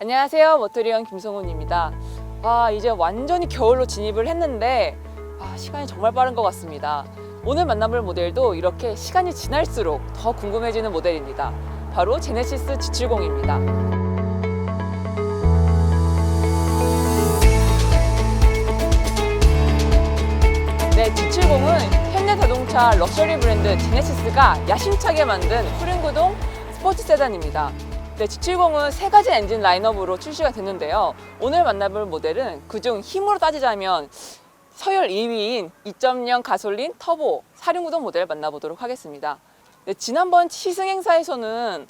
안녕하세요, 모토리언 김성훈입니다. 이제 완전히 겨울로 진입을 했는데 시간이 정말 빠른 것 같습니다. 오늘 만나볼 모델도 이렇게 시간이 지날수록 더 궁금해지는 모델입니다. 바로 제네시스 G70입니다. 네, G70은 현대자동차 럭셔리 브랜드 제네시스가 야심차게 만든 후륜구동 스포츠 세단입니다. 네, G70은 세 가지 엔진 라인업으로 출시가 됐는데요. 오늘 만나볼 모델은 그중 힘으로 따지자면 서열 2위인 2.0 가솔린 터보 4륜구동 모델 만나보도록 하겠습니다. 네, 지난번 시승 행사에서는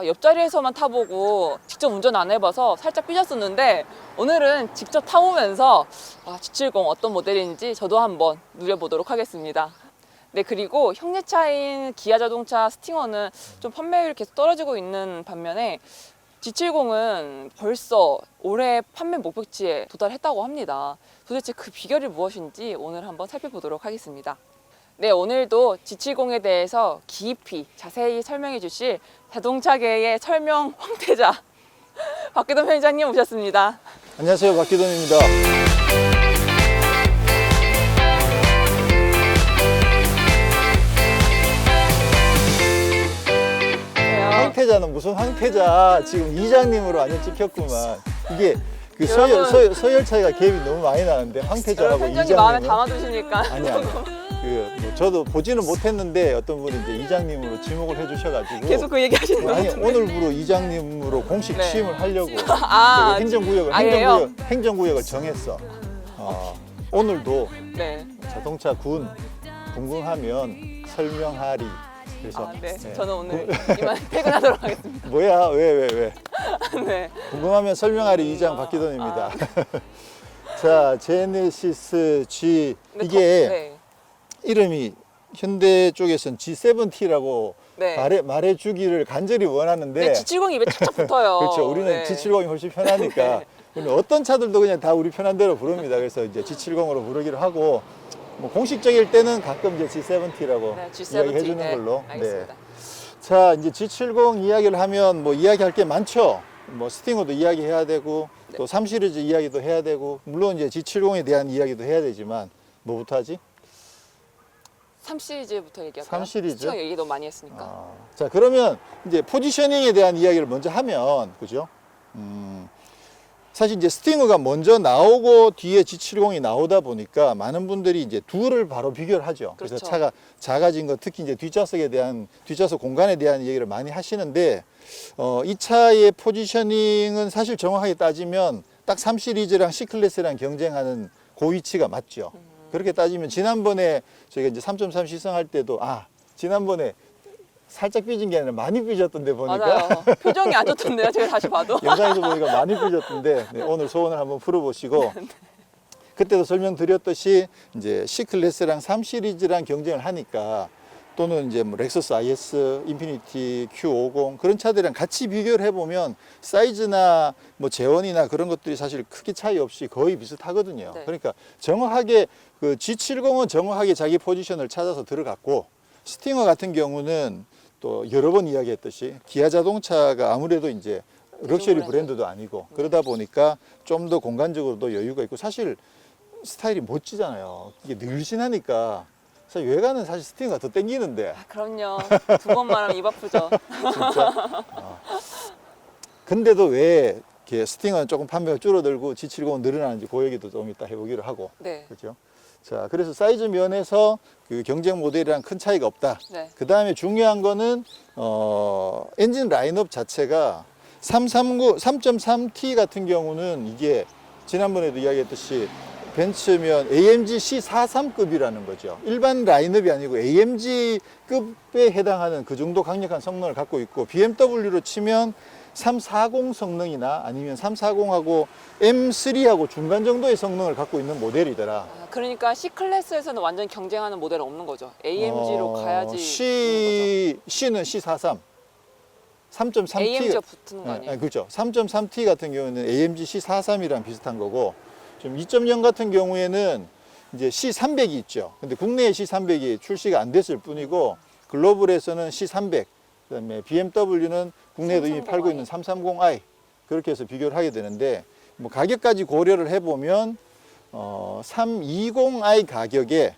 옆자리에서만 타보고 직접 운전 안 해봐서 살짝 삐졌었는데 오늘은 직접 타보면서 G70 어떤 모델인지 저도 한번 누려보도록 하겠습니다. 네, 그리고 형제차인 기아자동차 스팅어는 좀 판매율이 계속 떨어지고 있는 반면에 G70은 벌써 올해 판매 목표치에 도달했다고 합니다. 도대체 그 비결이 무엇인지 오늘 한번 살펴보도록 하겠습니다. 네, 오늘도 G70에 대해서 깊이 자세히 설명해 주실 자동차계의 설명 황태자 박기돈 편집장님 모셨습니다. 안녕하세요, 박기돈입니다. 황태자는 무슨 황태자? 지금 이장님으로 완전 찍혔구만. 이게 그 서열 차이가 갭이 너무 많이 나는데 황태자하고 편집장님 이장님은 마음에 담아두시니까 아니. 뭐 저도 보지는 못했는데 어떤 분이 이제 이장님으로 지목을 해주셔가지고 계속 그 얘기 하시는 것 같은데. 오늘부로 이장님으로 공식 네. 취임을 하려고 행정구역을 행정구역을 정했어. 오늘도 네. 자동차 군 궁금하면 설명하리. 그래서 네. 저는 오늘 이만 퇴근하도록 하겠습니다. 뭐야 왜 네. 궁금하면 설명하리 이장 박기돈입니다. 자, 제네시스 G 이게 이름이 현대 쪽에서는 G70라고 말해주기를 간절히 원하는데 네, G70 입에 착착 붙어요. 그렇죠. 우리는 G70이 훨씬 편하니까 우리는 어떤 차들도 그냥 다 우리 편한 대로 부릅니다. 그래서 이제 G70으로 부르기로 하고 뭐 공식적일 때는 가끔 이제 G70라고 이야기해 주는 걸로. 알겠습니다. 자, 이제 G70 이야기를 하면 뭐 이야기할 게 많죠. 뭐 스팅어도 이야기해야 되고 또 3 시리즈 이야기도 해야 되고 물론 이제 G70에 대한 이야기도 해야 되지만 뭐부터 하지? 3 시리즈부터 얘기할까요? 3 시리즈? 스팅어 얘기 너무 많이 했으니까. 자, 그러면 이제 포지셔닝에 대한 이야기를 먼저 하면 그죠? 사실 이제 스팅어가 먼저 나오고 뒤에 G70이 나오다 보니까 많은 분들이 이제 둘을 바로 비교를 하죠. 그렇죠. 그래서 차가 작아진 거 특히 이제 뒷좌석 공간에 대한 얘기를 많이 하시는데 이 차의 포지셔닝은 사실 정확하게 따지면 딱 3 시리즈랑 C클래스랑 경쟁하는 그 위치가 맞죠. 그렇게 따지면 지난번에 저희가 이제 3.3 시승할 때도 지난번에 살짝 삐진 게 아니라 많이 삐졌던데 보니까 맞아요. 표정이 안 좋던데요, 제가 다시 봐도. 영상에서 보니까 많이 삐졌던데 오늘 소원을 한번 풀어보시고 그때도 설명드렸듯이 이제 C클래스랑 3 시리즈랑 경쟁을 하니까 또는 이제 뭐 렉서스 IS, 인피니티 Q50 그런 차들이랑 같이 비교를 해보면 사이즈나 뭐 재원이나 그런 것들이 사실 크게 차이 없이 거의 비슷하거든요. 네. 그러니까 정확하게 그 G70은 정확하게 자기 포지션을 찾아서 들어갔고 스팅어 같은 경우는 또 여러 번 이야기했듯이 기아 자동차가 아무래도 이제 럭셔리 브랜드도 아니고 그러다 보니까 좀 더 공간적으로도 여유가 있고 사실 스타일이 멋지잖아요. 이게 늘씬하니까 사실 외관은 사실 스팅어가 더 땡기는데. 그럼요. 두 번만 하면 입 아프죠. 진짜. 근데도 왜 이렇게 스팅어는 조금 판매가 줄어들고 G70은 늘어나는지 그 얘기도 좀 이따 해보기로 하고. 네. 그렇죠. 자, 그래서 사이즈 면에서 그 경쟁 모델이랑 큰 차이가 없다. 네. 그 다음에 중요한 거는 엔진 라인업 자체가 3.3T 같은 경우는 이게 지난번에도 이야기했듯이 벤츠면 AMG C43급이라는 거죠. 일반 라인업이 아니고 AMG급에 해당하는 그 정도 강력한 성능을 갖고 있고 BMW로 치면 340 성능이나 아니면 340하고 M3하고 중간 정도의 성능을 갖고 있는 모델이더라. 그러니까 C클래스에서는 완전 경쟁하는 모델은 없는 거죠. AMG로 가야지. C는 C43. 3.3T. AMG가 붙는 거 아니에요? 그렇죠. 3.3T 같은 경우는 AMG C43이랑 비슷한 거고, 좀 2.0 같은 경우에는 이제 C300이 있죠. 근데 국내에 C300이 출시가 안 됐을 뿐이고, 글로벌에서는 C300, 그다음에 BMW는 국내에도 이미 팔고 있는 330i, 그렇게 해서 비교를 하게 되는데 뭐 가격까지 고려를 해보면 320i 가격에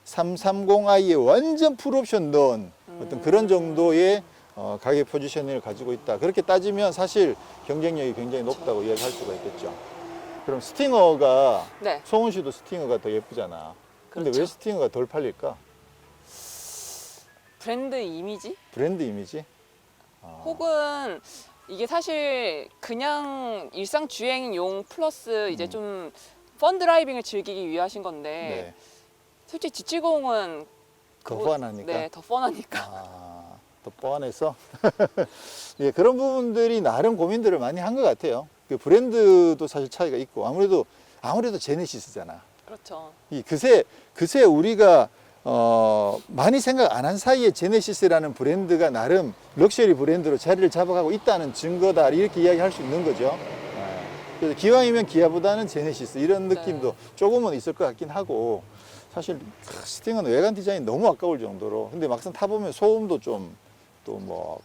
330i에 완전 풀옵션 넣은 어떤 그런 정도의 가격 포지셔닝을 가지고 있다. 그렇게 따지면 사실 경쟁력이 굉장히 높다고 이야기할 수가 있겠죠. 그럼 스팅어가 네. 송은 씨도 스팅어가 더 예쁘잖아. 근데 그렇죠. 왜 스팅어가 덜 팔릴까? 브랜드 이미지? 브랜드 이미지? 혹은 이게 사실 그냥 일상 주행용 플러스 이제 좀 펀 드라이빙을 즐기기 위하신 건데 네. 솔직히 G70은 더 뻔하니까. 네, 더 뻔하니까. 더 뻔해서 예, 그런 부분들이 나름 고민들을 많이 한 것 같아요. 그 브랜드도 사실 차이가 있고 아무래도 제네시스잖아. 그렇죠. 이 그새 우리가 많이 생각 안 한 사이에 제네시스라는 브랜드가 나름 럭셔리 브랜드로 자리를 잡아가고 있다는 증거다 이렇게 이야기할 수 있는 거죠. 그래서 기왕이면 기아보다는 제네시스 이런 느낌도 조금은 있을 것 같긴 하고 사실 스팅은 외관 디자인 너무 아까울 정도로 근데 막상 타보면 소음도 좀 또 뭐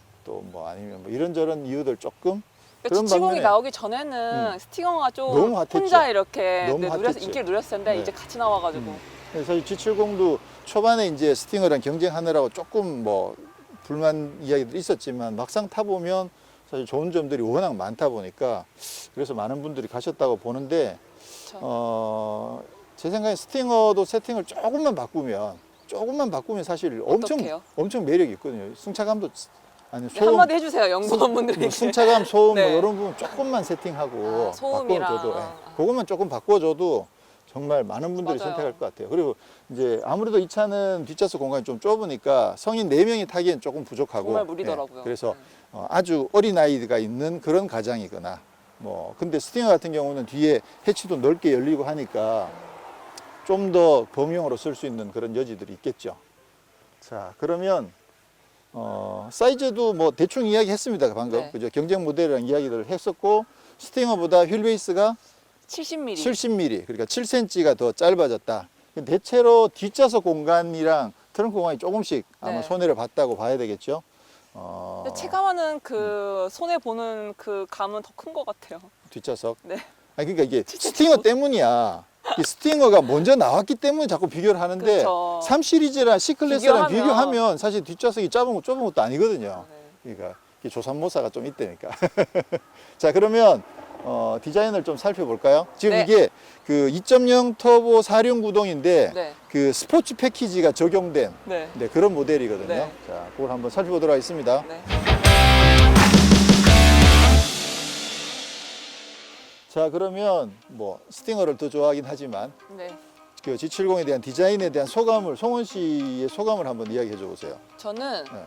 아니면 뭐 이런저런 이유들 조금 그러니까 그런 G70이 반면에 나오기 전에는 스팅어가 좀 너무 핫했죠. 혼자 이렇게 너무 네, 핫했지. 인기를 누렸을 텐데 네. 이제 같이 나와가지고 사실 G70도 초반에 이제 스팅어랑 경쟁하느라고 조금 뭐 불만 이야기들이 있었지만 막상 타보면 사실 좋은 점들이 워낙 많다 보니까 그래서 많은 분들이 가셨다고 보는데 그렇죠. 제 생각에 스팅어도 세팅을 조금만 바꾸면 사실 어떡해요? 엄청 매력이 있거든요. 승차감도 아니 네, 한마디 해주세요 연구원분들에게. 뭐 승차감, 소음 네. 뭐 이런 부분 조금만 세팅하고 소음이랑 바꿔줘도 그것만 조금 바꿔줘도 정말 많은 분들이 맞아요. 선택할 것 같아요. 그리고 이제 아무래도 이 차는 뒷좌석 공간이 좀 좁으니까 성인 4명이 타기엔 조금 부족하고 정말 무리더라고요. 그래서 아주 어린 아이가 있는 그런 가장이거나 뭐 근데 스팅어 같은 경우는 뒤에 해치도 넓게 열리고 하니까 좀 더 범용으로 쓸 수 있는 그런 여지들이 있겠죠. 자, 그러면 사이즈도 뭐 대충 이야기했습니다. 방금 네. 그죠? 경쟁 모델이랑 이야기를 했었고 스팅어보다 휠 베이스가 70mm. 70mm, 그러니까 7cm가 더 짧아졌다. 대체로 뒷좌석 공간이랑 트렁크 공간이 조금씩 아마 네. 손해를 봤다고 봐야 되겠죠. 근데 체감하는 그 손해 보는 그 감은 더 큰 것 같아요. 뒷좌석. 네. 아니 그러니까 이게 스팅어 때문이야. 이 스팅어가 먼저 나왔기 때문에 자꾸 비교를 하는데 그렇죠. 3 시리즈랑 C클래스랑 비교하면- 비교하면 사실 뒷좌석이 좁은 것도 아니거든요. 네. 그러니까 이게 조삼모사가 좀 있다니까. 자, 그러면 디자인을 좀 살펴볼까요? 지금 네. 이게 그 2.0 터보 4륜 구동인데 네. 그 스포츠 패키지가 적용된 네. 네, 그런 모델이거든요. 네. 자, 그걸 한번 살펴보도록 하겠습니다. 네. 자, 그러면 뭐 스팅어를 더 좋아하긴 하지만 네. 그 G70에 대한 디자인에 대한 소감을 송원 씨의 소감을 한번 이야기해 줘 보세요. 저는 네.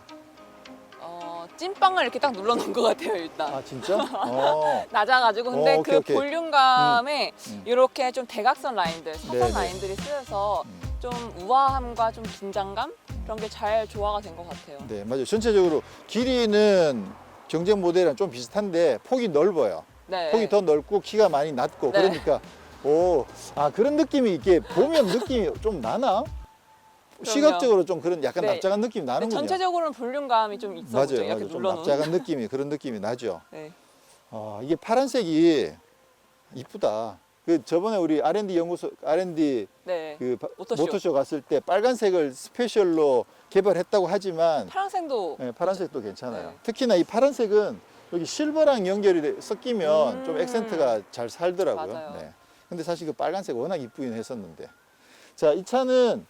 찐빵을 이렇게 딱 눌러놓은 것 같아요 일단. 아, 진짜? 낮아가지고 근데 오케이, 오케이. 볼륨감에 음. 이렇게 좀 대각선 라인들, 사선 네, 네. 라인들이 쓰여서 음. 좀 우아함과 좀 긴장감 그런 게 잘 조화가 된 것 같아요. 네, 맞아요. 전체적으로 길이는 경쟁 모델이랑 좀 비슷한데 폭이 넓어요. 네. 폭이 더 넓고 키가 많이 낮고 네. 그러니까 그런 느낌이 이렇게 보면 느낌이 좀 나나? 시각적으로 좀 그런 약간 네. 납작한 느낌이 근데 나는군요. 전체적으로는 볼륨감이 좀 있어 보죠. 맞아요, 이렇게 맞아요. 좀 눌러놓은. 납작한 느낌이 그런 느낌이 나죠. 네. 이게 파란색이 이쁘다. 그 저번에 우리 R&D 연구소 R&D 네. 그 모터쇼. 갔을 때 빨간색을 스페셜로 개발했다고 하지만 파란색도 네, 파란색도 괜찮아요. 네. 특히나 이 파란색은 여기 실버랑 연결이 섞이면 좀 음. 액센트가 잘 살더라고요. 맞아요. 네. 근데 사실 그 빨간색 워낙 이쁘긴 했었는데. 자, 이 차는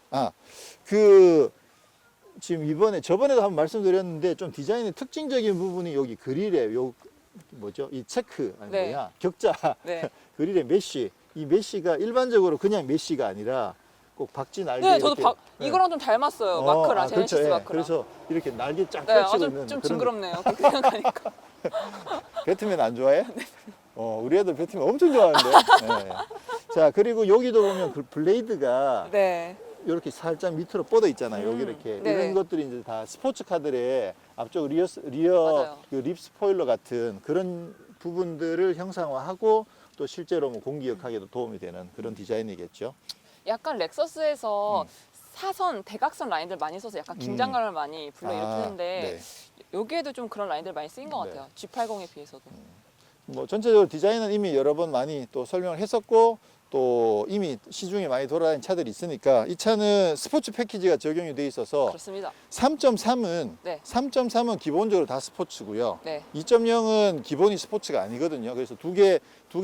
지금 저번에도 한번 말씀드렸는데 좀 디자인의 특징적인 부분이 여기 그릴에 이 체크 아니 네. 뭐야 격자 네. 그릴의 메쉬 이 메쉬가 일반적으로 그냥 메쉬가 아니라 꼭 박쥐 날개 네, 저도 이렇게, 네. 이거랑 좀 닮았어요. 마크랑 제네시스 그렇죠. 예. 마크랑. 그래서 이렇게 날개 쫙 네, 펼치고 좀 있는 그런 징그럽네요. 그렇게 생각하니까. 배트맨 안 좋아해? 우리 애들 배트맨 엄청 좋아하는데. 네. 자, 그리고 여기도 보면 그 블레이드가 네. 이렇게 살짝 밑으로 뻗어 있잖아요. 여기 이렇게 네. 이런 것들이 이제 다 스포츠 카들의 앞쪽 리어 맞아요. 그 립 스포일러 같은 그런 부분들을 형상화하고 또 실제로 뭐 공기역학에도 도움이 되는 그런 디자인이겠죠. 약간 렉서스에서 사선, 대각선 라인들 많이 써서 약간 긴장감을 많이 불러일으키는데 네. 여기에도 좀 그런 라인들 많이 쓰인 것 네. 같아요. G80에 비해서도. 뭐 전체적으로 디자인은 이미 여러 번 많이 또 설명을 했었고 또 이미 시중에 많이 돌아다니는 차들이 있으니까 이 차는 스포츠 패키지가 적용이 돼 있어서 그렇습니다. 3.3은 네. 3.3은 기본적으로 다 스포츠고요. 네. 2.0은 기본이 스포츠가 아니거든요. 그래서 두 개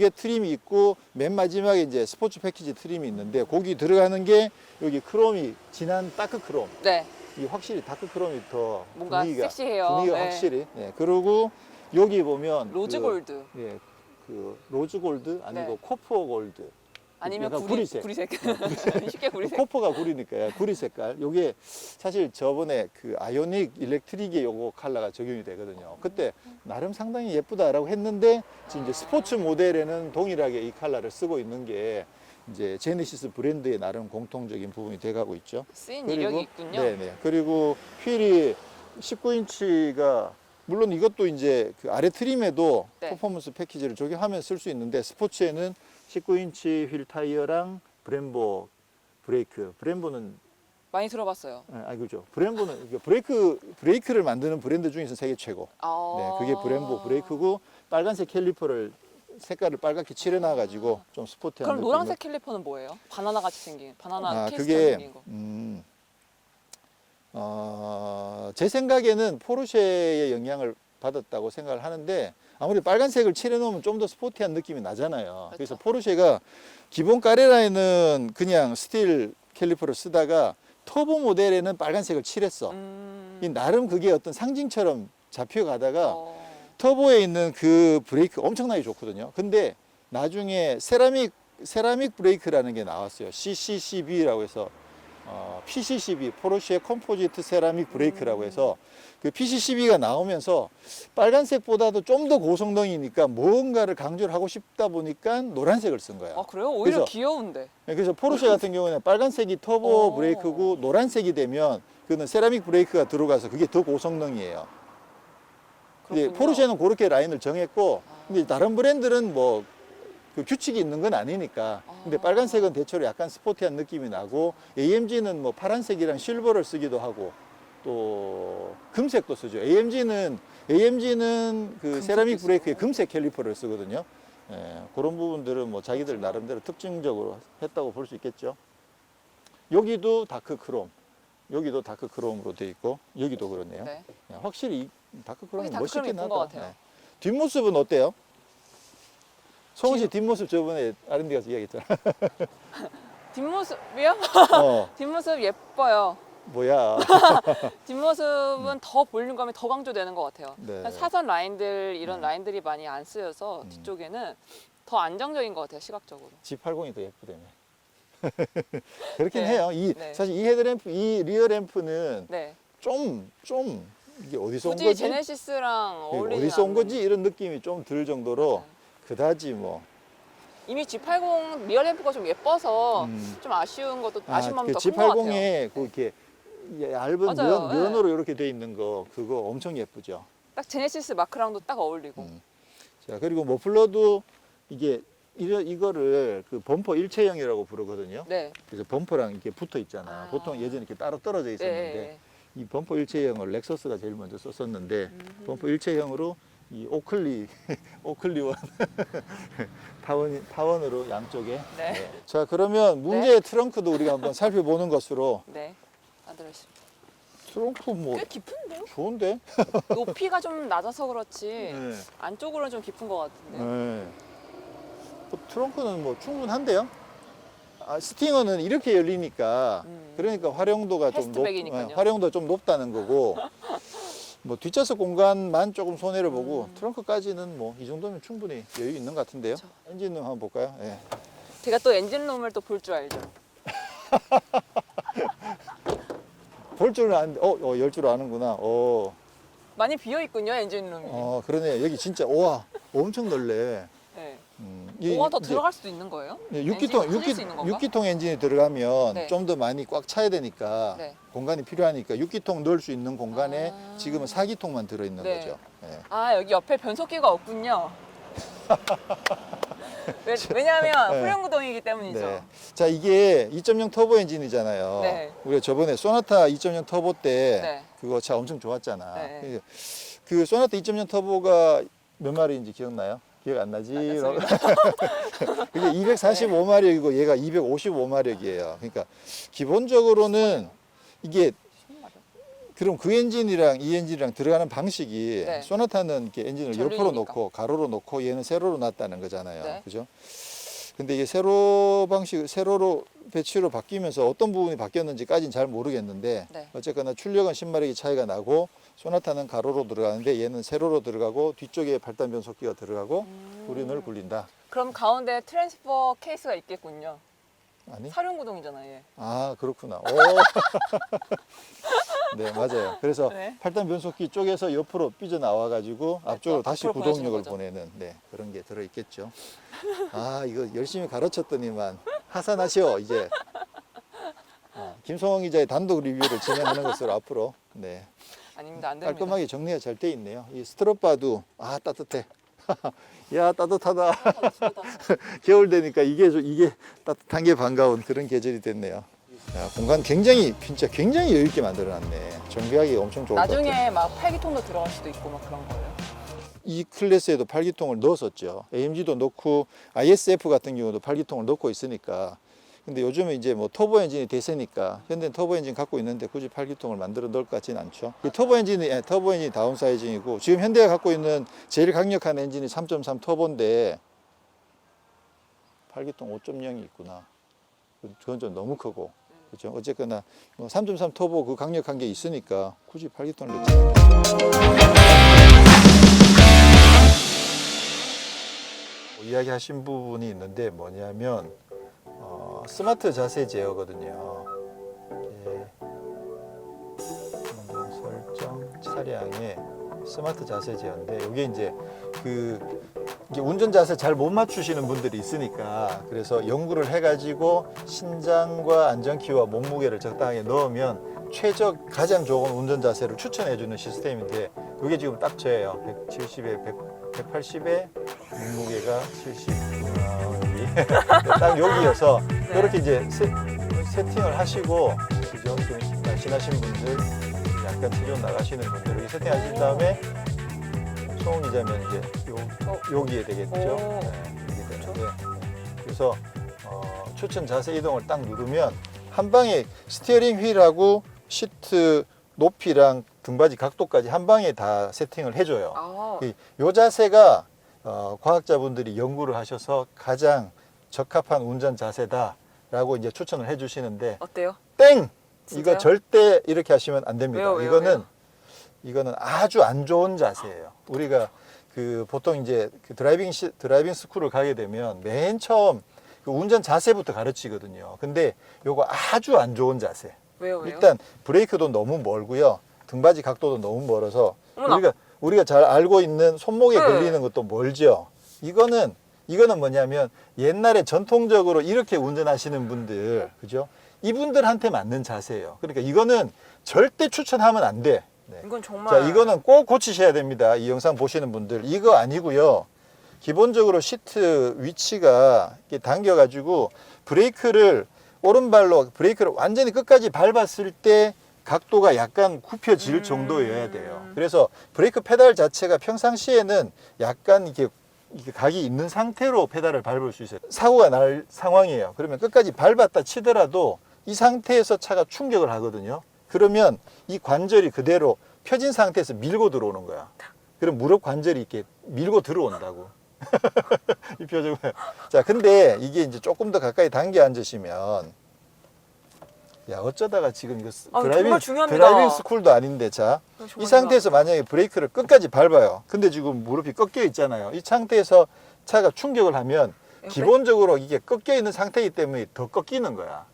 트림이 있고 맨 마지막에 이제 스포츠 패키지 트림이 있는데 거기 들어가는 게 여기 크롬이 진한 다크 크롬. 네. 이 확실히 다크 크롬이 더 뭔가 분위기가 섹시해요. 네. 확실히. 네. 그리고 여기 보면 로즈 골드. 예, 그 로즈 골드 아니고 네. 코퍼 골드. 아니면 약간 구리색. 구리색. 쉽게 구리색. 코퍼가 구리니까 구리 색깔. 요게 사실 저번에 그 아이오닉 일렉트릭에 요거 컬러가 적용이 되거든요. 그때 나름 상당히 예쁘다라고 했는데 지금 이제 스포츠 모델에는 동일하게 이 컬러를 쓰고 있는 게 이제 제네시스 브랜드의 나름 공통적인 부분이 돼가고 있죠. 쓰인 이력이 있군요. 네네. 그리고 휠이 19인치가 물론 이것도 이제 그 아래 트림에도 네. 퍼포먼스 패키지를 적용하면 쓸 수 있는데 스포츠에는 19인치 휠 타이어랑 브렘보 브레이크. 브렘보는 많이 들어봤어요. 그죠. 브렘보는 이게 브레이크를 만드는 브랜드 중에서 세계 최고. 네, 그게 브렘보 브레이크고 빨간색 캘리퍼를 색깔을 빨갛게 칠해놔 가지고 좀 스포티한 그럼 느낌으로. 노란색 캘리퍼는 뭐예요? 바나나 같이 생긴 바나나 케이스처럼 그게 생긴 거. 제 생각에는 포르쉐의 영향을 받았다고 생각을 하는데 아무리 빨간색을 칠해놓으면 좀 더 스포티한 느낌이 나잖아요. 그렇죠. 그래서 포르쉐가 기본 까레라에는 그냥 스틸 캘리퍼를 쓰다가 터보 모델에는 빨간색을 칠했어. 이 나름 그게 어떤 상징처럼 잡혀가다가 터보에 있는 그 브레이크 엄청나게 좋거든요. 근데 나중에 세라믹 브레이크라는 게 나왔어요. CCCB라고 해서 PCCB, 포르쉐 컴포지트 세라믹 브레이크라고 해서 그 PCCB가 나오면서 빨간색보다도 좀 더 고성능이니까 뭔가를 강조를 하고 싶다 보니까 노란색을 쓴 거예요. 아 그래요? 오히려 그래서- 귀여운데. 그래서 포르쉐 같은 경우는 빨간색이 터보 브레이크고 노란색이 되면 그는 세라믹 브레이크가 들어가서 그게 더 고성능이에요. 근데 그렇군요. 포르쉐는 그렇게 라인을 정했고, 근데 다른 브랜드는 뭐 그 규칙이 있는 건 아니니까. 근데 빨간색은 대체로 약간 스포티한 느낌이 나고, AMG는 뭐 파란색이랑 실버를 쓰기도 하고, 또 금색도 쓰죠. AMG는 그 세라믹 쓰고. 브레이크에 금색 캘리퍼를 쓰거든요. 예, 그런 부분들은 뭐 자기들 나름대로 특징적으로 했다고 볼 수 있겠죠. 여기도 다크 크롬, 여기도 다크 크롬으로 돼 있고, 여기도 그렇네요. 네. 야, 확실히 이 다크 크롬이 여기 다크 크롬 멋있긴 이쁜 하다. 것 같아요. 뒷모습은 어때요? 성훈 씨 뒷모습 저번에 R&D 가서 이야기했잖아. 뒷모습이요? 어, 뒷모습 예뻐요. 뭐야. 뒷모습은 더 볼륨감이 더 강조되는 것 같아요. 네. 사선 라인들 이런 라인들이 많이 안 쓰여서 뒤쪽에는 더 안정적인 것 같아요, 시각적으로. G80이 더 예쁘다며. 그렇긴 네. 해요. 네. 사실 이 헤드램프, 이 리어 램프는 네. 좀 이게 어디서 온 굳이 거지? 제네시스랑 어울리지 어디서 온 않는. 거지? 이런 느낌이 좀 들 정도로 그다지 뭐. 이미 G80 리어 램프가 좀 예뻐서 음. 좀 아쉬운 것도 아쉬운 마음이 그 더 큰 것 같아요. G80에 그 이렇게 얇은 맞아요. 면으로 이렇게 돼 있는 거 그거 엄청 예쁘죠. 딱 제네시스 마크랑도 딱 어울리고. 자, 그리고 머플러도 이게 이거를 그 범퍼 일체형이라고 부르거든요. 네. 그래서 범퍼랑 이렇게 붙어 있잖아. 아. 보통 예전에 이렇게 따로 떨어져 있었는데 네. 이 범퍼 일체형을 렉서스가 제일 먼저 썼었는데 범퍼 일체형으로 이 오클리원 타원으로 양쪽에. 네. 네. 자, 그러면 문제의 트렁크도 우리가 한번 살펴보는 것으로. 네. 아들씨. 트렁크 뭐 꽤 깊은데요? 좋은데? 높이가 좀 낮아서 그렇지 네. 안쪽으로는 좀 깊은 것 같은데. 네. 트렁크는 뭐 충분한데요? 스팅어는 이렇게 열리니까 그러니까 활용도가 좀 패스트백이니까요. 활용도가 좀 높다는 거고 뭐 뒷좌석 공간만 조금 손해를 보고 트렁크까지는 뭐 이 정도면 충분히 여유 있는 것 같은데요. 그렇죠. 엔진룸 한번 볼까요? 예. 제가 또 엔진룸을 또 볼 줄 알죠. 볼 줄은 아는데 열 줄 아는구나. 많이 비어 있군요 엔진룸이. 그러네. 여기 진짜 우와 엄청 넓네. 네. 이- 뭐가 더 이제 들어갈 수도 있는 거예요? 네, 엔진이 커질 수 있는 건가? 6기통 엔진이 들어가면 네. 좀 더 많이 꽉 차야 되니까 네. 공간이 필요하니까 6기통 넣을 수 있는 공간에 아. 지금은 4기통만 들어있는 네. 거죠. 예. 아 여기 옆에 변속기가 없군요. 왜냐하면 네. 후륜구동이기 때문이죠. 네. 자, 이게 2.0 터보 엔진이잖아요. 네. 우리가 저번에 소나타 2.0 터보 때 네. 그거 차 엄청 좋았잖아. 네. 그 소나타 2.0 터보가 몇 마리인지 기억나요? 기억 안 나지? 알겠습니다. 그게 245마력이고 얘가 255마력이에요. 그러니까 기본적으로는 이게 그럼 그 엔진이랑 이 엔진이랑 들어가는 방식이 네. 소나타는 이렇게 엔진을 옆으로 전륜이니까. 놓고 가로로 놓고 얘는 세로로 놨다는 거잖아요. 네. 그죠? 근데 이게 세로로 배치로 바뀌면서 어떤 부분이 바뀌었는지까지는 잘 모르겠는데 네. 어쨌거나 출력은 10마력이 차이가 나고 소나타는 가로로 들어가는데 얘는 세로로 들어가고 뒤쪽에 발단 변속기가 들어가고 후륜을 굴린다. 그럼 가운데 트랜스퍼 케이스가 있겠군요. 아니? 사륜구동이잖아요. 얘. 아, 그렇구나. 오. 네, 맞아요. 그래서 네. 팔단 변속기 쪽에서 옆으로 삐져나와 가지고 앞쪽으로 또 다시 앞으로 구동력을 보내주는 보내는 네, 그런 게 들어 있겠죠. 아, 이거 열심히 가르쳤더니만 하산하시오, 이제. 김성홍 기자의 단독 리뷰를 진행하는 것으로 앞으로 네, 아닙니다. 안 됩니다. 깔끔하게 정리가 잘 돼 있네요. 이 스트럿바도 아, 따뜻해. 야, 따뜻하다. 겨울 되니까 이게 따뜻한 게 반가운 그런 계절이 됐네요. 야, 공간 진짜 굉장히 여유 있게 만들어놨네. 정비하기 엄청 좋을 것 같아요. 나중에 막 팔기통도 들어갈 수도 있고 막 그런 거예요. 이 클래스에도 팔기통을 넣었었죠. AMG도 넣고 ISF 같은 경우도 팔기통을 넣고 있으니까. 근데 요즘은 이제 뭐 터보 엔진이 대세니까 현대는 터보 엔진 갖고 있는데 굳이 팔기통을 만들어 넣을 것 같지는 않죠. 이 터보 엔진이 다운사이징이고 지금 현대가 갖고 있는 제일 강력한 엔진이 3.3 터보인데 팔기통 5.0이 있구나. 그건 좀 너무 크고. 그렇죠. 어쨌거나 뭐 3.3 터보 그 강력한 게 있으니까 굳이 팔기통을 넣지 않죠. 이야기하신 부분이 있는데 뭐냐면 스마트 자세 제어거든요. 운전 설정 차량의 스마트 자세 제어인데 이게 이제 이게 운전 자세 잘 못 맞추시는 분들이 있으니까 그래서 연구를 해가지고 신장과 안전키와 몸무게를 적당하게 넣으면 가장 좋은 운전 자세를 추천해주는 시스템인데 이게 지금 딱 저예요. 180에 몸무게가 70. 딱 여기여서 네. 이렇게 이제 세팅을 하시고 그죠? 좀 날씬하신 분들, 약간 체중 나가시는 분들 이렇게 세팅하신 다음에 소음 기자면 이제 여기에 되겠죠. 오. 네, 이렇게 되는데 그래서 추천 자세 이동을 딱 누르면 한 방에 스티어링 휠하고 시트 높이랑 등받이 각도까지 한 방에 다 세팅을 해줘요. 아, 이 자세가 과학자분들이 연구를 하셔서 가장 적합한 운전 자세다라고 이제 추천을 해주시는데 어때요? 땡! 진짜요? 이거 절대 이렇게 하시면 안 됩니다. 왜요? 이거는 아주 안 좋은 자세예요. 우리가 보통 이제 드라이빙 스쿨을 가게 되면 맨 처음 그 운전 자세부터 가르치거든요. 근데 요거 아주 안 좋은 자세. 왜요? 일단 브레이크도 너무 멀고요. 등받이 각도도 너무 멀어서 어머나. 우리가 잘 알고 있는 손목에 네. 걸리는 것도 멀죠. 이거는 뭐냐면 옛날에 전통적으로 이렇게 운전하시는 분들, 그죠? 이분들한테 맞는 자세예요. 그러니까 이거는 절대 추천하면 안 돼. 네. 이건 정말 자, 이거는 꼭 고치셔야 됩니다. 이 영상 보시는 분들. 이거 아니고요. 기본적으로 시트 위치가 이렇게 당겨가지고 오른발로 브레이크를 완전히 끝까지 밟았을 때 각도가 약간 굽혀질 정도여야 돼요. 그래서 브레이크 페달 자체가 평상시에는 약간 이렇게 각이 있는 상태로 페달을 밟을 수 있어요. 사고가 날 상황이에요. 그러면 끝까지 밟았다 치더라도 이 상태에서 차가 충격을 하거든요. 그러면 이 관절이 그대로 펴진 상태에서 밀고 들어오는 거야. 그럼 무릎 관절이 이렇게 밀고 들어온다고. 이 표정을. 자, 근데 이게 이제 조금 더 가까이 당겨 앉으시면 야, 어쩌다가 지금 이거 정말 중요합니다. 드라이빙 스쿨도 아닌데 자, 정말 이 상태에서 만약에 브레이크를 끝까지 밟아요. 근데 지금 무릎이 꺾여 있잖아요. 이 상태에서 차가 충격을 하면 기본적으로 이게 꺾여 있는 상태이기 때문에 더 꺾이는 거야.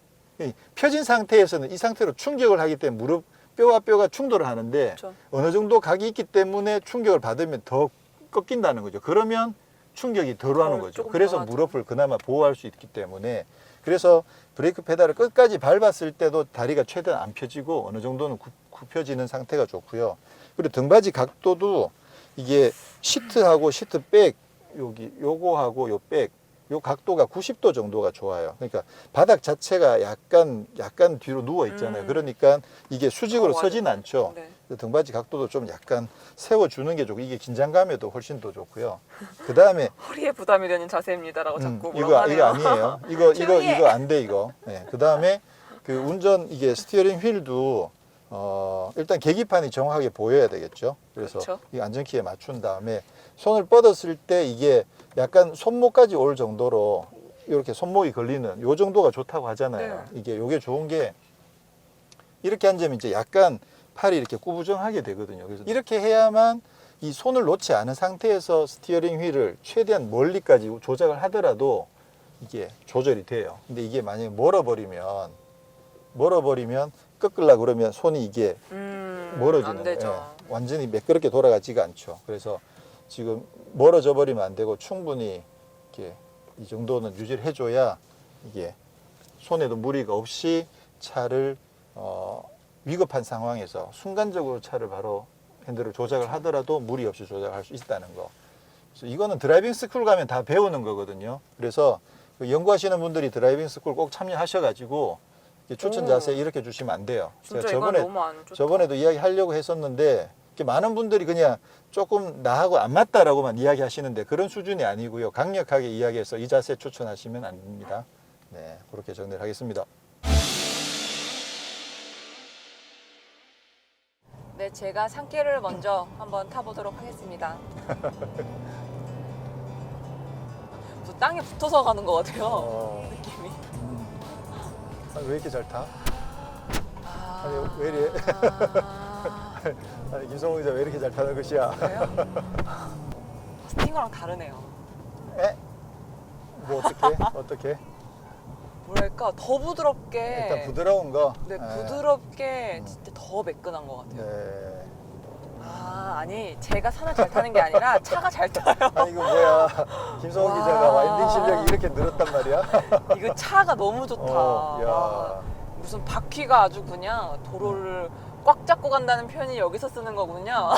펴진 상태에서는 이 상태로 충격을 하기 때문에 무릎 뼈와 뼈가 충돌을 하는데 그렇죠. 어느 정도 각이 있기 때문에 충격을 받으면 더 꺾인다는 거죠. 그러면 충격이 덜 하는 거죠. 조금 그래서 덜 하죠. 무릎을 그나마 보호할 수 있기 때문에 그래서 브레이크 페달을 끝까지 밟았을 때도 다리가 최대한 안 펴지고 어느 정도는 굽혀지는 상태가 좋고요. 그리고 등받이 각도도 이게 시트하고 시트백 요거하고 요 백 요 각도가 90도 정도가 좋아요. 그러니까 바닥 자체가 약간 뒤로 누워 있잖아요. 그러니까 이게 수직으로 서진 않죠. 네. 등받이 각도도 좀 약간 세워주는 게 좋고, 이게 긴장감에도 훨씬 더 좋고요. 그 다음에 허리에 부담이 되는 자세입니다라고 자꾸 뭐라고 이거 하네요. 아니에요. 이거 안 돼, 이거. 네. 그 다음에 그 운전 이게 스티어링 휠도 일단 계기판이 정확하게 보여야 되겠죠. 그래서 그렇죠. 이 안전키에 맞춘 다음에 손을 뻗었을 때 이게 약간 손목까지 올 정도로 이렇게 손목이 걸리는 요 정도가 좋다고 하잖아요. 네. 요게 좋은 게 이렇게 앉으면 이제 약간 팔이 이렇게 구부정하게 되거든요. 그래서 이렇게 해야만 이 손을 놓지 않은 상태에서 스티어링 휠을 최대한 멀리까지 조작을 하더라도 이게 조절이 돼요. 근데 이게 만약에 멀어버리면 꺾으려고 그러면 손이 이게 멀어지는 안 되죠. 거예요. 완전히 매끄럽게 돌아가지가 않죠. 그래서 지금 멀어져 버리면 안 되고 충분히 이렇게 이 정도는 유지를 해줘야 이게 손에도 무리가 없이 차를 위급한 상황에서 순간적으로 차를 바로 핸들을 조작을 하더라도 무리 없이 조작할 수 있다는 거. 그래서 이거는 드라이빙 스쿨 가면 다 배우는 거거든요. 그래서 연구하시는 분들이 드라이빙 스쿨 꼭 참여하셔가지고 추천 자세 이렇게 주시면 안 돼요. 진짜 제가 이건 너무 안 좋다. 저번에도 이야기하려고 했었는데 많은 분들이 그냥 조금 나하고 안 맞다라고만 이야기하시는데 그런 수준이 아니고요. 강력하게 이야기해서 이 자세 추천하시면 안 됩니다. 네, 그렇게 정리를 하겠습니다. 네, 제가 산길을 먼저 한번 타보도록 하겠습니다. 또 땅에 붙어서 가는 것 같아요. 느낌이. 아니, 왜 이렇게 잘 타? 아, 아니, 왜 이래? 아니, 김성호 기자 왜 이렇게 잘 타는 것이야? 그래요? 스팅어랑 다르네요. 에? 뭐 어떻게? 뭐랄까 더 부드럽게. 일단 부드러운 거. 네, 부드럽게 진짜 더 매끈한 것 같아요. 네. 아, 아니 제가 산을 잘 타는 게 아니라 차가 잘 타요. 아니 이거 뭐야? 김성호 와. 기자가 와인딩 실력이 이렇게 늘었단 말이야? 이거 차가 너무 좋다. 야. 와, 무슨 바퀴가 아주 그냥 도로를 꽉 잡고 간다는 표현이 여기서 쓰는 거군요.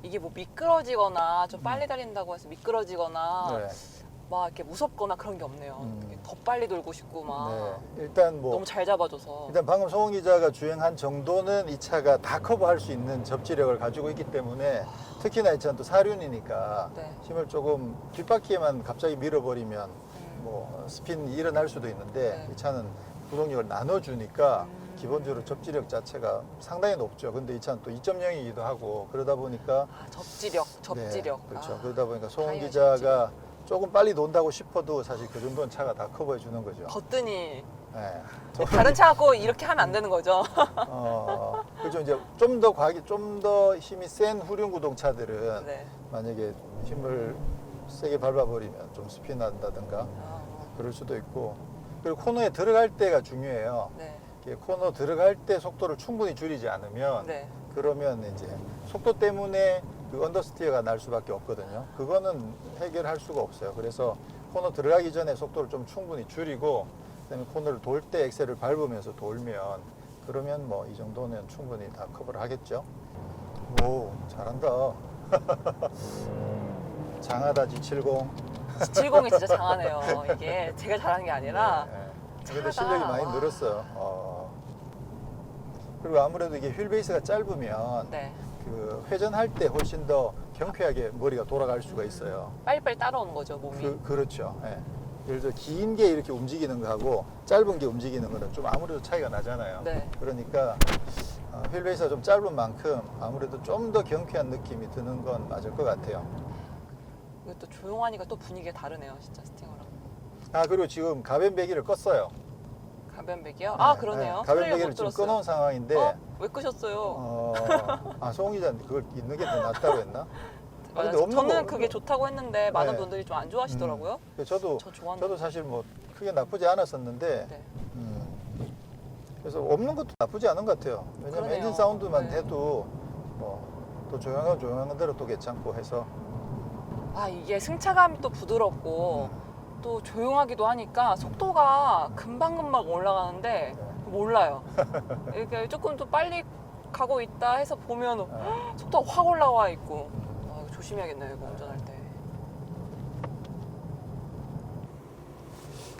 이게 뭐 미끄러지거나 좀 빨리 달린다고 해서 미끄러지거나 네. 막 이렇게 무섭거나 그런 게 없네요. 더 빨리 돌고 싶고 막 네. 일단 뭐 너무 잘 잡아줘서. 일단 방금 성훈 기자가 주행한 정도는 이 차가 다 커버할 수 있는 접지력을 가지고 있기 때문에 특히나 이 차는 또 사륜이니까 네. 힘을 조금 뒷바퀴에만 갑자기 밀어버리면 뭐 스핀이 일어날 수도 있는데 네. 이 차는 구동력을 나눠주니까 기본적으로 접지력 자체가 상당히 높죠. 근데 이 차는 또 2.0이기도 하고 그러다 보니까 아, 접지력. 네, 그렇죠. 아, 그러다 보니까 송은 타이어 기자가 조금 빨리 논다고 싶어도 사실 그 정도는 차가 다 커버해 주는 거죠. 걷더니 네. 다른 차 갖고 이렇게 하면 안 되는 거죠. 그렇죠. 이제 좀 더 힘이 센 후륜 구동차들은 네. 만약에 힘을 세게 밟아버리면 좀 스핀 난다든가 아, 그럴 수도 있고, 그리고 코너에 들어갈 때가 중요해요. 네. 이렇게 코너 들어갈 때 속도를 충분히 줄이지 않으면 네. 그러면 이제 속도 때문에 그 언더스티어가 날 수밖에 없거든요. 그거는 해결할 수가 없어요. 그래서 코너 들어가기 전에 속도를 좀 충분히 줄이고 그다음에 코너를 돌 때 엑셀을 밟으면서 돌면 그러면 뭐 이 정도는 충분히 다 커버를 하겠죠. 오, 잘한다. 장하다 G70. G70이 진짜 장하네요. 이게 제가 잘하는 게 아니라 근데 차가, 실력이 많이 와. 늘었어요. 그리고 아무래도 이게 휠 베이스가 짧으면 네. 그 회전할 때 훨씬 더 경쾌하게 머리가 돌아갈 수가 있어요. 빨리빨리 따라오는 거죠, 몸이. 그렇죠. 예. 예를 들어 긴 게 이렇게 움직이는 거하고 짧은 게 움직이는 거는 좀 아무래도 차이가 나잖아요. 네. 그러니까 휠 베이스가 좀 짧은 만큼 아무래도 좀 더 경쾌한 느낌이 드는 건 맞을 것 같아요. 이것도 조용하니까 또 분위기가 다르네요, 진짜 스팅어랑. 그리고 지금 가변배기를 껐어요. 가변배기요? 아, 그러네요. 소리를 가변배기를 못 지금 들었어요. 꺼놓은 상황인데 왜 끄셨어요? 송은 기자는 그걸 있는 게 더 낫다고 했나? 맞아요. 근데 없는 저는 거- 그게 좋다고 했는데 많은 네. 분들이 좀 안 좋아하시더라고요. 저도 저 좋아하는데. 저도 사실 뭐 크게 나쁘지 않았었는데 네. 그래서 없는 것도 나쁘지 않은 것 같아요. 왜냐면 그러네요. 엔진 사운드만 네. 해도 뭐 또 조용한 대로 또 괜찮고 해서 아, 이게 승차감이 또 부드럽고 또 조용하기도 하니까 속도가 금방금방 올라가는데 네. 몰라요. 이렇게 조금 더 빨리 가고 있다 해서 보면 네. 속도가 확 올라와 있고. 아, 이거 조심해야겠네요, 이거 운전할 때.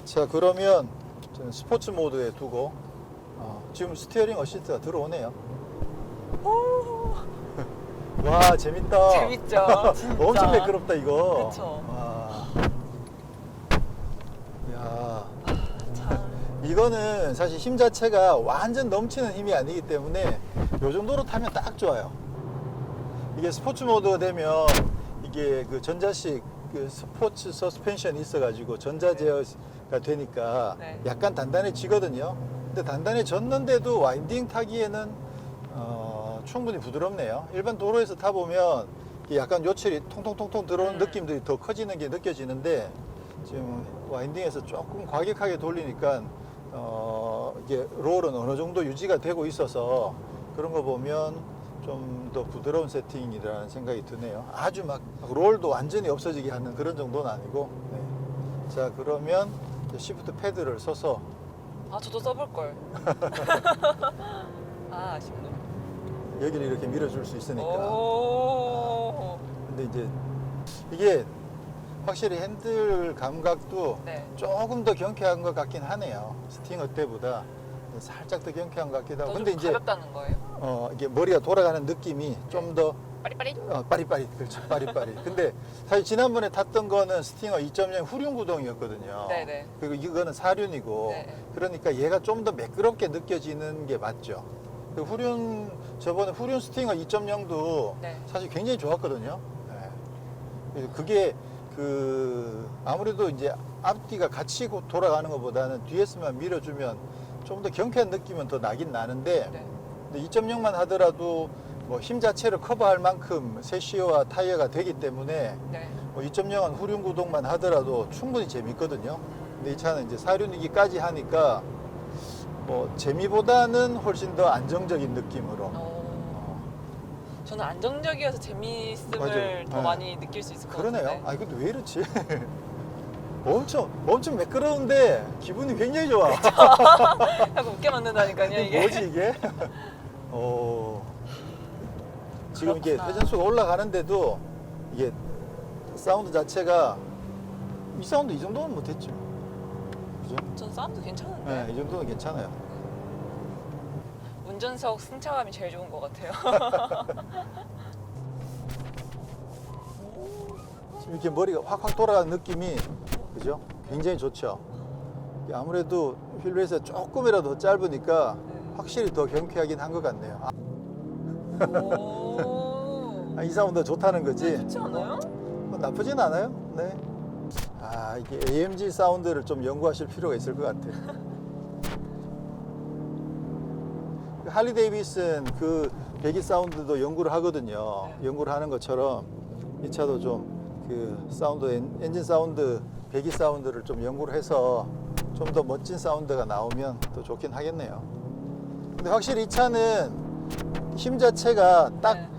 자, 그러면 저는 스포츠 모드에 두고 지금 스티어링 어시스트가 들어오네요. 와, 재밌다. 재밌죠. 진짜. 엄청 매끄럽다 이거. 그쵸. 와. 야. 참. 이거는 사실 힘 자체가 완전 넘치는 힘이 아니기 때문에 이 정도로 타면 딱 좋아요. 이게 스포츠 모드가 되면 이게 그 전자식 그 스포츠 서스펜션이 있어가지고 전자 제어가 되니까 네. 약간 단단해지거든요. 근데 단단해졌는데도 와인딩 타기에는 충분히 부드럽네요. 일반 도로에서 타보면 약간 요철이 통통통통 들어오는 느낌들이 더 커지는 게 느껴지는데 지금 와인딩에서 조금 과격하게 돌리니까 이게 롤은 어느 정도 유지가 되고 있어서 그런 거 보면 좀 더 부드러운 세팅이라는 생각이 드네요. 아주 막 롤도 완전히 없어지게 하는 그런 정도는 아니고. 네. 자, 그러면 시프트 패드를 써서 아, 저도 써볼 걸. 아, 아쉽네. 여기를 이렇게 밀어줄 수 있으니까. 오. 근데 이제 이게 확실히 핸들 감각도 네. 조금 더 경쾌한 것 같긴 하네요. 스팅어 때보다 살짝 더 경쾌한 것 같기도 하고. 더 근데 좀 이제 가볍다는 거예요? 이게 머리가 돌아가는 느낌이 좀 더 빠리빠리? 빠리빠리, 그렇죠. 빠리빠리. 근데 사실 지난번에 탔던 거는 스팅어 2.0 후륜 구동이었거든요. 네네. 그리고 이거는 4륜이고 네. 그러니까 얘가 좀 더 매끄럽게 느껴지는 게 맞죠. 그 저번에 후륜 스팅어 2.0도 네. 사실 굉장히 좋았거든요. 네. 그게 아무래도 이제 앞뒤가 같이 돌아가는 것보다는 뒤에서만 밀어주면 좀 더 경쾌한 느낌은 더 나긴 나는데 네. 근데 2.0만 하더라도 뭐 힘 자체를 커버할 만큼 세시어와 타이어가 되기 때문에 네. 뭐 2.0은 후륜 구동만 하더라도 충분히 재밌거든요. 근데 이 차는 이제 4륜이기까지 하니까 뭐 재미보다는 훨씬 더 안정적인 느낌으로. 저는 안정적이어서 재미있음을 맞아요. 더 네. 많이 느낄 수 있을 것 그러네요. 같은데. 아, 근데 왜 이렇지? 엄청 매끄러운데 기분이 굉장히 좋아. 자꾸 웃게 만든다니까요, 이게. 뭐지 이게? 지금 이게 그렇구나. 회전수가 올라가는데도 이게 사운드 자체가 이 사운드 이 정도는 못했죠. 그죠? 전 사운드 괜찮은데. 네, 이 정도는 괜찮아요. 운전석 승차감이 제일 좋은 것 같아요. 지금 이렇게 머리가 확확 돌아가는 느낌이 그죠? 굉장히 좋죠. 이게 아무래도 휠베이스가 조금이라도 더 짧으니까 확실히 더 경쾌하긴 한 것 같네요. 오. 이 사운드 좋다는 거지? 좋지 않아요? 나쁘진 않아요. 네. 이게 AMG 사운드를 좀 연구하실 필요가 있을 것 같아요. 할리 데이비슨 그 배기 사운드도 연구를 하거든요. 네. 연구를 하는 것처럼 이 차도 좀 그 사운드, 엔진 사운드, 배기 사운드를 좀 연구를 해서 좀 더 멋진 사운드가 나오면 더 좋긴 하겠네요. 근데 확실히 이 차는 힘 자체가 네.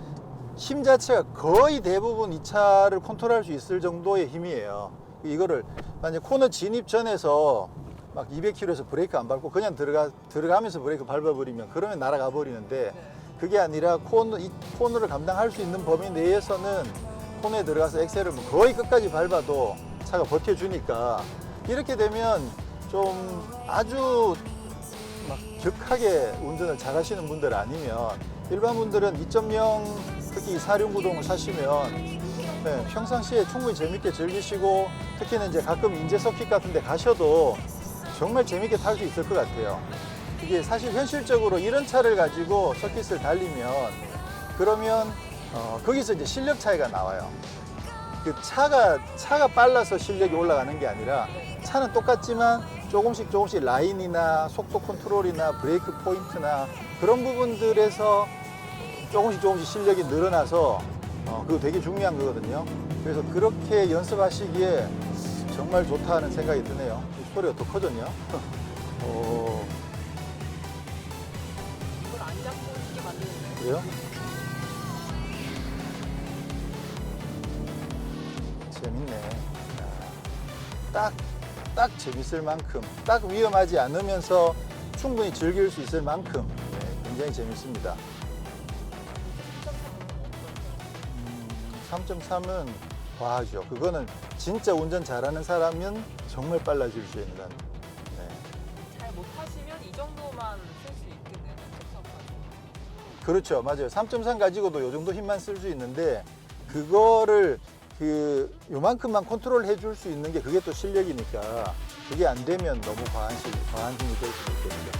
힘 자체가 거의 대부분 이 차를 컨트롤할 수 있을 정도의 힘이에요. 이거를 만약 코너 진입 전에서 막 200km에서 브레이크 안 밟고 그냥 들어가면서 브레이크 밟아버리면 그러면 날아가 버리는데 네. 그게 아니라 이 코너를 감당할 수 있는 범위 내에서는 코너에 들어가서 엑셀을 거의 끝까지 밟아도 차가 버텨주니까 이렇게 되면 좀 아주 막 격하게 운전을 잘 하시는 분들 아니면 일반 분들은 2.0 특히 이 4륜 구동을 사시면 네, 평상시에 충분히 재밌게 즐기시고 특히는 이제 가끔 인제 서킷 같은 데 가셔도 정말 재밌게 탈 수 있을 것 같아요. 이게 사실 현실적으로 이런 차를 가지고 서킷을 달리면 그러면 거기서 이제 실력 차이가 나와요. 그 차가 빨라서 실력이 올라가는 게 아니라 차는 똑같지만 조금씩 라인이나 속도 컨트롤이나 브레이크 포인트나 그런 부분들에서 조금씩 실력이 늘어나서 그거 되게 중요한 거거든요. 그래서 그렇게 연습하시기에 정말 좋다는 생각이 드네요. 소리가 더 커졌냐? 이걸 안 잡고 있게 만드는데. 그래요? 재밌네. 딱 재밌을 만큼, 딱 위험하지 않으면서 충분히 즐길 수 있을 만큼 굉장히 재밌습니다. 3.3은 과하죠. 그거는 진짜 운전 잘하는 사람은 정말 빨라질 수 있는. 네. 잘 못하시면 이 정도만 쓸 수 있겠네요. 3.3까지. 그렇죠. 맞아요. 3.3 가지고도 요 정도 힘만 쓸 수 있는데 그거를 요만큼만 컨트롤 해줄 수 있는 게 그게 또 실력이니까 그게 안 되면 너무 과한 힘이 될 수도 있겠죠.